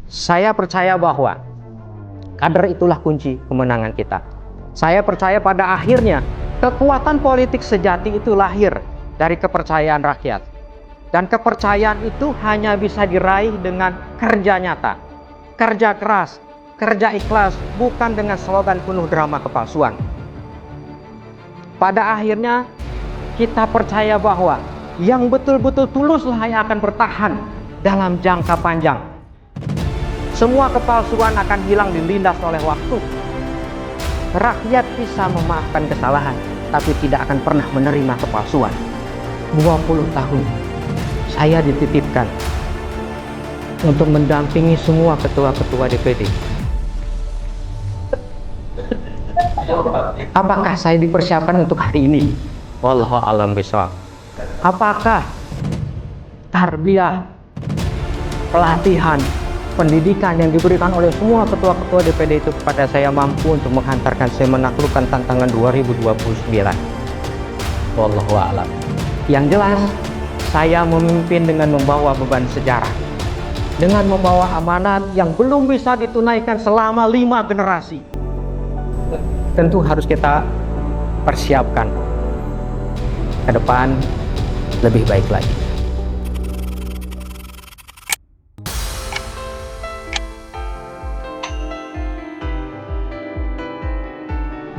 Saya percaya bahwa kader itulah kunci kemenangan kita. Saya percaya pada akhirnya kekuatan politik sejati itu lahir dari kepercayaan rakyat. Dan kepercayaan itu hanya bisa diraih dengan kerja nyata, kerja keras, kerja ikhlas, bukan dengan slogan penuh drama kepalsuan. Pada akhirnya kita percaya bahwa yang betul-betul tuluslah yang akan bertahan dalam jangka panjang. Semua kepalsuan akan hilang dilindas oleh waktu. Rakyat bisa memaafkan kesalahan, tapi tidak akan pernah menerima kepalsuan. 20 tahun saya dititipkan untuk mendampingi semua ketua-ketua DPD. Apakah saya dipersiapkan untuk hari ini? Wallahu a'lam bishawab. Apakah tarbiyah, pelatihan, pendidikan yang diberikan oleh semua ketua-ketua DPD itu kepada saya mampu untuk menghantarkan saya menaklukkan tantangan 2029? Wallahu a'lam. Yang jelas, saya memimpin dengan membawa beban sejarah, dengan membawa amanat yang belum bisa ditunaikan selama 5 generasi. Tentu harus kita persiapkan ke depan lebih baik lagi.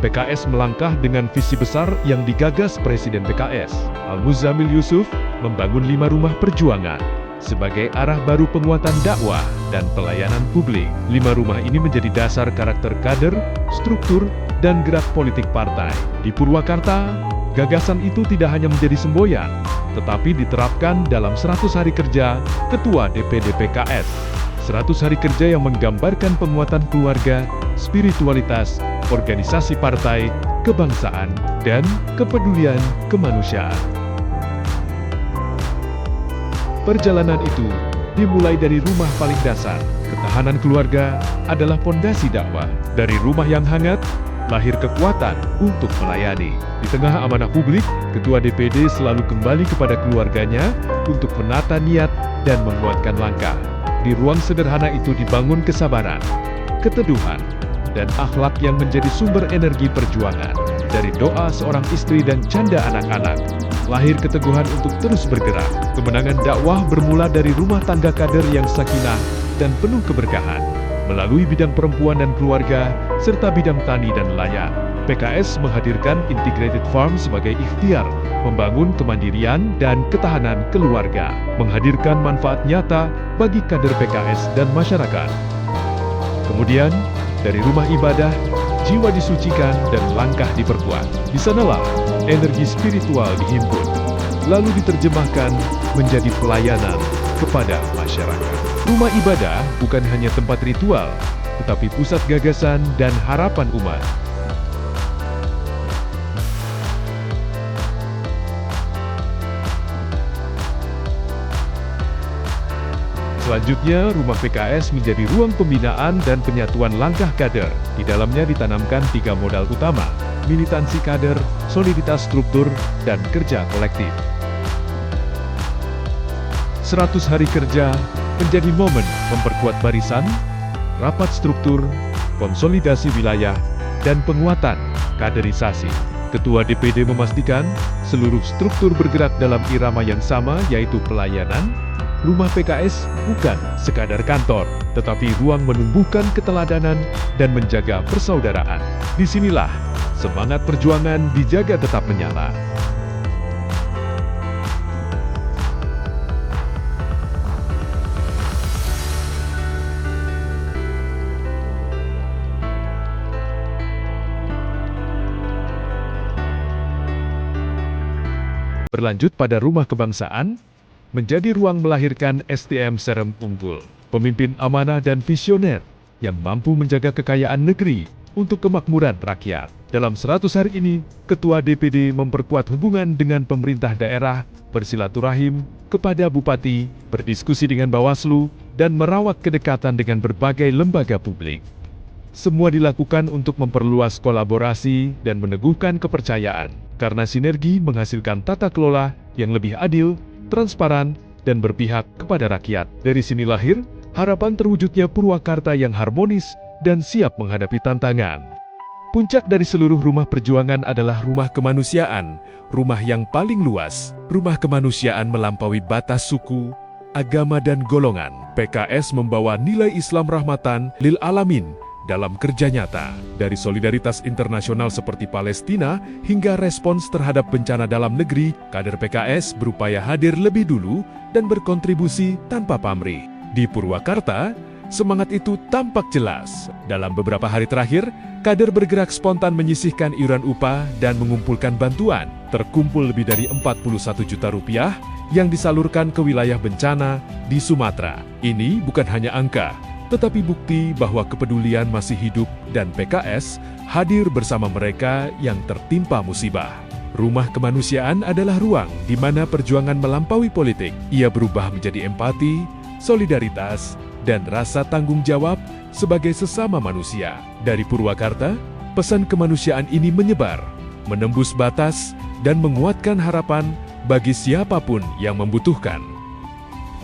PKS melangkah dengan visi besar yang digagas Presiden PKS, Al-Muzamil Yusuf, membangun 5 rumah perjuangan sebagai arah baru penguatan dakwah dan pelayanan publik. 5 rumah ini menjadi dasar karakter kader, struktur, dan gerak politik partai. Di Purwakarta, gagasan itu tidak hanya menjadi semboyan, tetapi diterapkan dalam 100 hari kerja Ketua DPD PKS. 100 hari kerja yang menggambarkan penguatan keluarga, spiritualitas, organisasi partai, kebangsaan, dan kepedulian kemanusiaan. Perjalanan itu dimulai dari rumah paling dasar. Ketahanan keluarga adalah pondasi dakwah. Dari rumah yang hangat, lahir kekuatan untuk melayani. Di tengah amanah publik, Ketua DPD selalu kembali kepada keluarganya untuk menata niat dan menguatkan langkah. Di ruang sederhana itu dibangun kesabaran, keteduhan, dan akhlak yang menjadi sumber energi perjuangan. Dari doa seorang istri dan canda anak-anak, lahir keteguhan untuk terus bergerak. Kemenangan dakwah bermula dari rumah tangga kader yang sakinah dan penuh keberkahan, melalui bidang perempuan dan keluarga, serta bidang tani dan nelayan. PKS menghadirkan Integrated Farm sebagai ikhtiar, membangun kemandirian dan ketahanan keluarga, menghadirkan manfaat nyata bagi kader PKS dan masyarakat. Kemudian, dari rumah ibadah, jiwa disucikan dan langkah diperkuat. Di sanalah energi spiritual dihimpun, lalu diterjemahkan menjadi pelayanan kepada masyarakat. Rumah ibadah bukan hanya tempat ritual, tetapi pusat gagasan dan harapan umat. Selanjutnya, rumah PKS menjadi ruang pembinaan dan penyatuan langkah kader. Di dalamnya ditanamkan 3 modal utama: militansi kader, soliditas struktur, dan kerja kolektif. 100 hari kerja menjadi momen memperkuat barisan, rapat struktur, konsolidasi wilayah, dan penguatan kaderisasi. Ketua DPD memastikan seluruh struktur bergerak dalam irama yang sama, yaitu pelayanan. Rumah PKS bukan sekadar kantor, tetapi ruang menumbuhkan keteladanan dan menjaga persaudaraan. Disinilah semangat perjuangan dijaga tetap menyala. Berlanjut pada rumah kebangsaan, menjadi ruang melahirkan SDM Serem unggul, pemimpin amanah dan visioner yang mampu menjaga kekayaan negeri untuk kemakmuran rakyat. Dalam 100 hari ini, Ketua DPD memperkuat hubungan dengan pemerintah daerah, bersilaturahim kepada bupati, berdiskusi dengan Bawaslu, dan merawat kedekatan dengan berbagai lembaga publik. Semua dilakukan untuk memperluas kolaborasi dan meneguhkan kepercayaan, karena sinergi menghasilkan tata kelola yang lebih adil, transparan, dan berpihak kepada rakyat. Dari sini lahir harapan terwujudnya Purwakarta yang harmonis dan siap menghadapi tantangan. Puncak dari seluruh rumah perjuangan adalah rumah kemanusiaan, rumah yang paling luas. Rumah kemanusiaan melampaui batas suku, agama dan golongan. PKS membawa nilai Islam rahmatan lil alamin dalam kerja nyata. Dari solidaritas internasional seperti Palestina hingga respons terhadap bencana dalam negeri, kader PKS berupaya hadir lebih dulu dan berkontribusi tanpa pamrih. Di Purwakarta, semangat itu tampak jelas. Dalam beberapa hari terakhir, kader bergerak spontan menyisihkan iuran upah dan mengumpulkan bantuan. Terkumpul lebih dari 41 juta rupiah yang disalurkan ke wilayah bencana di Sumatera. Ini bukan hanya angka, tetapi bukti bahwa kepedulian masih hidup dan PKS hadir bersama mereka yang tertimpa musibah. Rumah kemanusiaan adalah ruang di mana perjuangan melampaui politik. Ia berubah menjadi empati, solidaritas, dan rasa tanggung jawab sebagai sesama manusia. Dari Purwakarta, pesan kemanusiaan ini menyebar, menembus batas, dan menguatkan harapan bagi siapapun yang membutuhkan.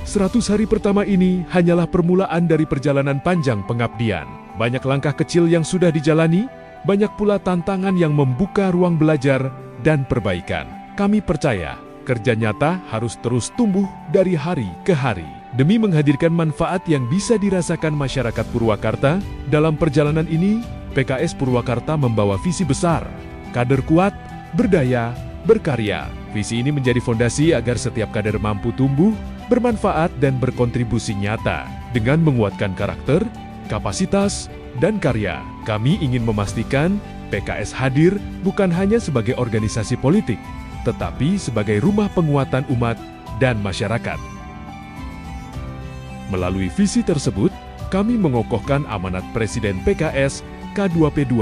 100 hari pertama ini hanyalah permulaan dari perjalanan panjang pengabdian. Banyak langkah kecil yang sudah dijalani, banyak pula tantangan yang membuka ruang belajar dan perbaikan. Kami percaya, kerja nyata harus terus tumbuh dari hari ke hari. Demi menghadirkan manfaat yang bisa dirasakan masyarakat Purwakarta, dalam perjalanan ini, PKS Purwakarta membawa visi besar, kader kuat, berdaya, berkarya. Visi ini menjadi fondasi agar setiap kader mampu tumbuh, bermanfaat dan berkontribusi nyata. Dengan menguatkan karakter, kapasitas, dan karya, kami ingin memastikan PKS hadir bukan hanya sebagai organisasi politik, tetapi sebagai rumah penguatan umat dan masyarakat. Melalui visi tersebut, kami mengokohkan amanat Presiden PKS K2P2,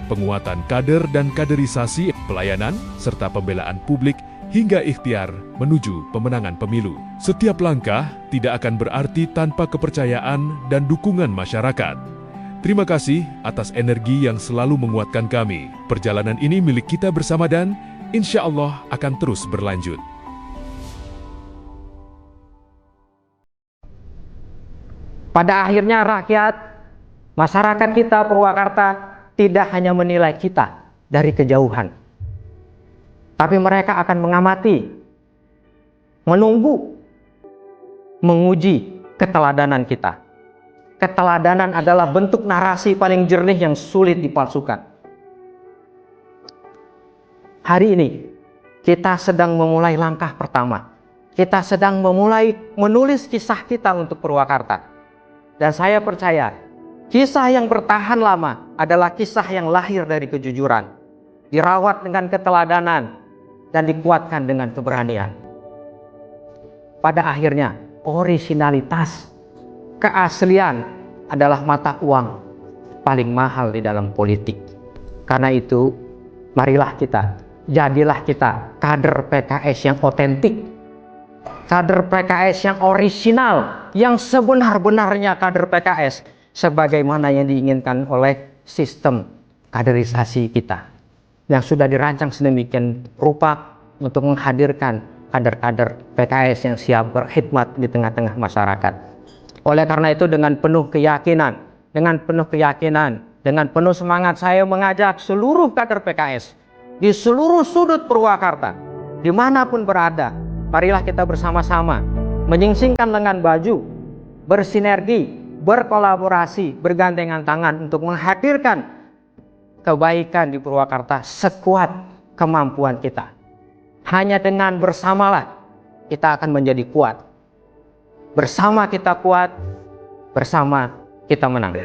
penguatan kader dan kaderisasi pelayanan, serta pembelaan publik hingga ikhtiar menuju pemenangan pemilu. Setiap langkah tidak akan berarti tanpa kepercayaan dan dukungan masyarakat. Terima kasih atas energi yang selalu menguatkan kami. Perjalanan ini milik kita bersama dan insya Allah akan terus berlanjut. Pada akhirnya rakyat, masyarakat kita Purwakarta tidak hanya menilai kita dari kejauhan, tapi mereka akan mengamati, menunggu, menguji keteladanan kita. Keteladanan adalah bentuk narasi paling jernih yang sulit dipalsukan. Hari ini, kita sedang memulai langkah pertama. Kita sedang memulai menulis kisah kita untuk Purwakarta. Dan saya percaya, kisah yang bertahan lama adalah kisah yang lahir dari kejujuran, dirawat dengan keteladanan, dan dikuatkan dengan keberanian. Pada akhirnya, orisinalitas, keaslian adalah mata uang paling mahal di dalam politik. Karena itu, marilah jadilah kita kader PKS yang otentik, kader PKS yang orisinal, yang sebenar-benarnya kader PKS, sebagaimana yang diinginkan oleh sistem kaderisasi kita, yang sudah dirancang sedemikian rupa untuk menghadirkan kader-kader PKS yang siap berkhidmat di tengah-tengah masyarakat. Oleh karena itu, dengan penuh keyakinan, dengan penuh semangat, saya mengajak seluruh kader PKS di seluruh sudut Purwakarta, dimanapun berada, marilah kita bersama-sama menyingsingkan lengan baju, bersinergi, berkolaborasi, bergandengan tangan untuk menghadirkan kebaikan di Purwakarta sekuat kemampuan kita. Hanya dengan bersamalah kita akan menjadi kuat. Bersama kita kuat, bersama kita menang.